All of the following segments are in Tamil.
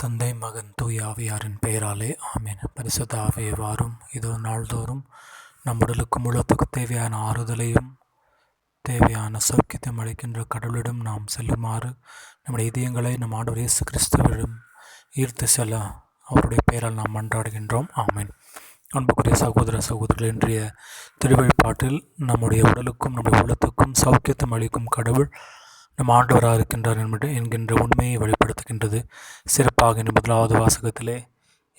தந்தை, மகன், தூய ஆவியாரின் பெயராலே ஆமென். பரிசுத்த ஆவியே வாரும். இதோ நாள்தோறும் நம் உடலுக்கும் உள்ளத்துக்கு தேவையான ஆறுதலையும் தேவையான சௌக்கியத்தையும் அளிக்கின்ற கடவுளிடம் நாம் செல்லுமாறு நம்முடைய இதயங்களை நம் ஆண்டவர் இயேசு கிறிஸ்துவிடம் ஈர்த்து செல்ல அவருடைய பெயரால் நாம் மன்றாடுகின்றோம். ஆமென். அன்புக்குரிய சகோதர சகோதரிகள், இன்றைய திருவழிபாட்டில் நம்முடைய உடலுக்கும் நம்முடைய உள்ளத்துக்கும் சௌக்கியத்தை அளிக்கும் கடவுள் நம் ஆண்டவராக இருக்கின்றார் என்கின்ற உண்மையை வெளிப்படுத்துகின்றது. சிறப்பாக இந்த முதலாவது வாசகத்திலே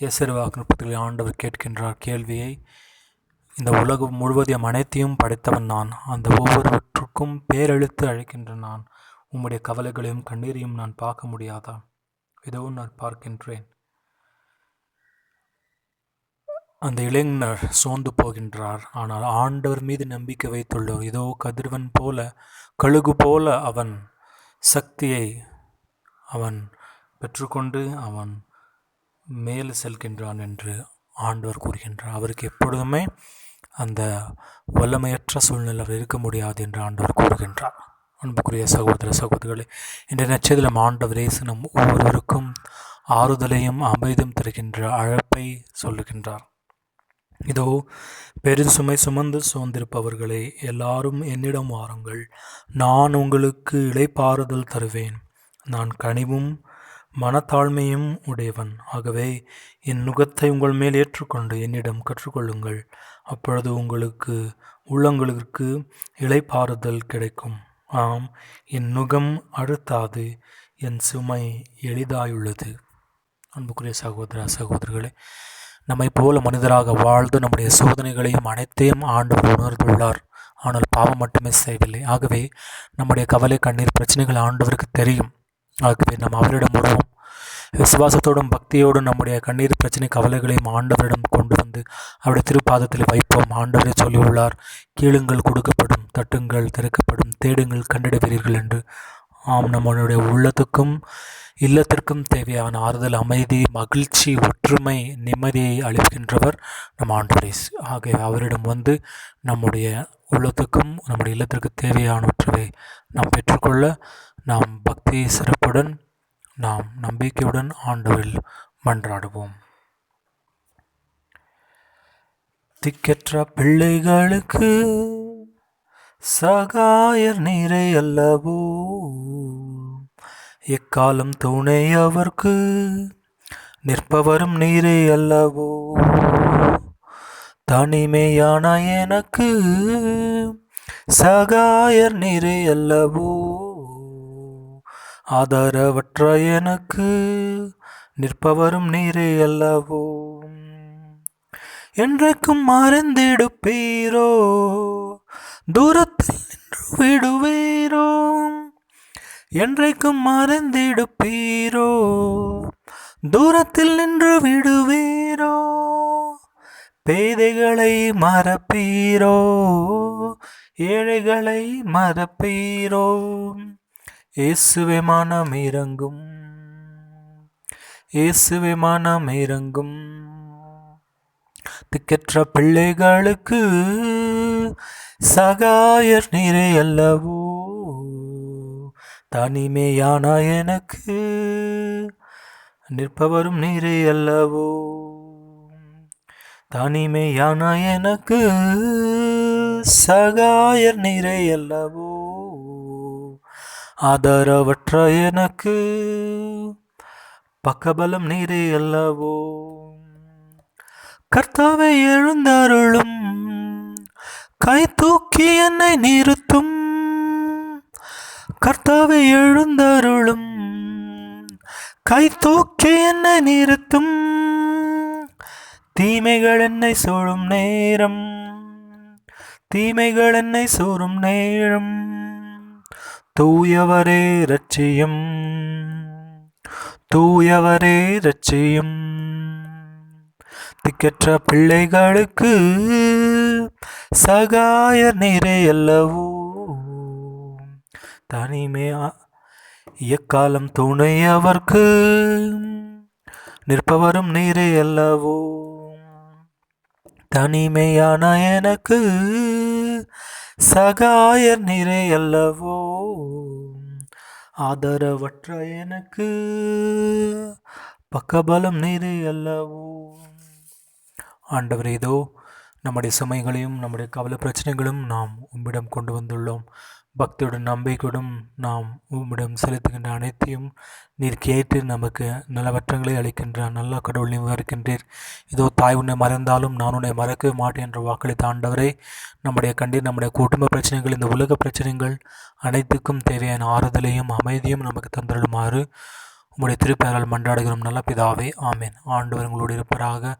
எசேக்கியேல் 30 ஆண்டவர் கேட்கின்றார் கேள்வியை, இந்த உலகம் முழுவதையும் அனைத்தையும் படைத்தவன் நான், அந்த ஒவ்வொருவற்றுக்கும் பேரெழுத்து அழைக்கின்ற நான், உம்முடைய கவலைகளையும் கண்ணீரையும் நான் பார்க்க முடியாதா? இதோ நான் பார்க்கின்றேன். அந்த இளைஞர் சோர்ந்து போகின்றார். ஆனால் ஆண்டவர் மீது நம்பிக்கை வைத்துள்ளோர் இதோ கதிரவன் போல, கழுகு போல அவன் சக்தியை அவன் பெற்றுக்கொண்டு அவன் மேல் செல்கின்றான் என்று ஆண்டவர் கூறுகின்றார். அவருக்கு எப்பொழுதுமே அந்த வல்லமையற்ற சூழ்நிலை அவர் இருக்க முடியாது என்று ஆண்டவர் கூறுகின்றார். அன்புக்குரிய சகோதர சகோதரிகளே, இன்றைய நட்சத்திரம் ஆண்டவர் இயேசு நம் ஒவ்வொருவருக்கும் ஆறுதலையும் அமைதியும் தருகின்ற அழைப்பை சொல்லுகின்றார். இதோ பெருசுமை சுமந்து சோர்ந்திருப்பவர்களே, எல்லாரும் என்னிடம் வாருங்கள், நான் உங்களுக்கு இளைப்பாறுதல் தருவேன். நான் கனிவும் மனத்தாழ்மையும் உடையவன். ஆகவே என் நுகத்தை உங்கள் மேல் ஏற்றுக்கொண்டு என்னிடம் கற்றுக்கொள்ளுங்கள். அப்பொழுது உங்களுக்கு உள்ளங்களுக்கு இளைப்பாறுதல் கிடைக்கும். ஆம், என் நுகம் அழுத்தாது, என் சுமை எளிதாயுள்ளது. அன்புக்குரிய சகோதர சகோதரிகளே, நம்மை போல மனிதராக வாழ்ந்து நம்முடைய சோதனைகளையும் அனைத்தையும் ஆண்டவர் உணர்ந்துள்ளார். ஆனால் பாவம் மட்டுமே செய்யவில்லை. ஆகவே நம்முடைய கவலை, கண்ணீர், பிரச்சனைகள் ஆண்டவருக்கு தெரியும். ஆகவே நாம் அவரிடம் வருவோம். விசுவாசத்தோடும் பக்தியோடும் நம்முடைய கண்ணீர், பிரச்சனை, கவலைகளையும் ஆண்டவரிடம் கொண்டு வந்து அவருடைய திருப்பாதத்தில் வைப்போம். ஆண்டவரை சொல்லியுள்ளார், கீழுங்கள் கொடுக்கப்படும், தட்டுங்கள் திறக்கப்படும், தேடுங்கள் கண்டிடுவீர்கள் என்று. ஆம், நம்மளுடைய உள்ளத்துக்கும் இல்லத்திற்கும் தேவையான ஆறுதல், அமைதி, மகிழ்ச்சி, ஒற்றுமை, நிம்மதியை அளிக்கின்றவர் நம் ஆண்டவர் இயேசு. ஆகவே அவரிடம் வந்து நம்முடைய உள்ளத்துக்கும் நம்முடைய இல்லத்திற்கு தேவையானவற்றை நாம் பெற்றுக்கொள்ள நாம் பக்தி சிறப்புடன் நாம் நம்பிக்கையுடன் ஆண்டவரில் மன்றாடுவோம். திக்கற்ற பிள்ளைகளுக்கு சகாயர் நீரே அல்லவோ, எக்காலம் துணை அவர்க்கு நிற்பவரும் நீரே அல்லவோ. தனிமையான எனக்கு சகாயர் நீரே அல்லவோ, ஆதரவற்ற எனக்கு நிற்பவரும் நீரே அல்லவோ. என்றைக்கும் மறந்திடுப்பீரோ, தூரத்தில் நின்று விடுவீரோ. என்றைக்கும் மறந்திடுப்பீரோ, தூரத்தில் நின்று விடுவீரோ. பேதைகளை மறப்பீரோ, ஏழைகளை மறப்பீரோ. இயேசுவே மனம் இறங்கும், இயேசுவே மனம் இறங்கும். திக்கற்ற பிள்ளைகளுக்கு சகாயர் நீரே அல்லவோ, தனிமையான எனக்கு நிற்பவரும் நீரே அல்லவோ. தனிமையான எனக்கு சகாயர் நீரே அல்லவோ, ஆதரவற்ற எனக்கு பக்கபலம் நீரே அல்லவோ. கர்த்தாவே எழுந்தருளும், கை தூக்கி என்னை நிறுத்தும். கர்த்தாவே எழுந்தருளும், கை தூக்கி என்னை நிறுத்தும். தீமைகள் என்னை சூழும் நேரம், தீமைகள் என்னை சூழும் நேரம். தூயவரே இரட்சியும், தூயவரே இரட்சியும். திக்கற்ற பிள்ளைகளுக்கு சகாயர் நீரே அல்லவோ, தனிமை எக்காலம் துணை அவர்க்கு நிற்பவரும் நீரே அல்லவோ. தனிமையான எனக்கு சகாயர் நீரே அல்லவோ, ஆதரவற்ற எனக்கு பக்கபலம் நீரே அல்லவோ. ஆண்டவரே, இதோ நம்முடைய சுமைகளையும் நம்முடைய கவலை பிரச்சனைகளும் நாம் உம்மிடம் கொண்டு வந்துள்ளோம். பக்தியுடன் நம்பிக்கையுடன் நாம் உம்மிடம் செலுத்துகின்ற அனைத்தையும் நீர் கேட்டு நமக்கு நலவற்றங்களை அளிக்கின்ற நல்ல கடவுள் நீர் இருக்கின்றீர். இதோ தாய் உன்னை மறந்தாலும் நான் உன்னை மறக்கவே மாட்டேன் என்ற வாக்களித்த ஆண்டவரே, நம்முடைய கண்டீர் நம்முடைய குடும்ப பிரச்சனைகள், இந்த உலக பிரச்சனைகள் அனைத்துக்கும் தேவையான ஆறுதலையும் அமைதியும் நமக்கு தந்தருளுமாறு உம்முடைய திருப்பெயரால் மன்றாடுகிறோம் நல்ல பிதாவே, ஆமேன். ஆண்டவர் உங்களோடு இருப்பராக.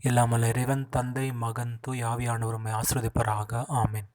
எல்லாமல்ல இறைவன் தந்தை, மகன், தூய் ஆவியானவர் உம்மை ஆசீர்வதிப்பாராக. ஆமேன்.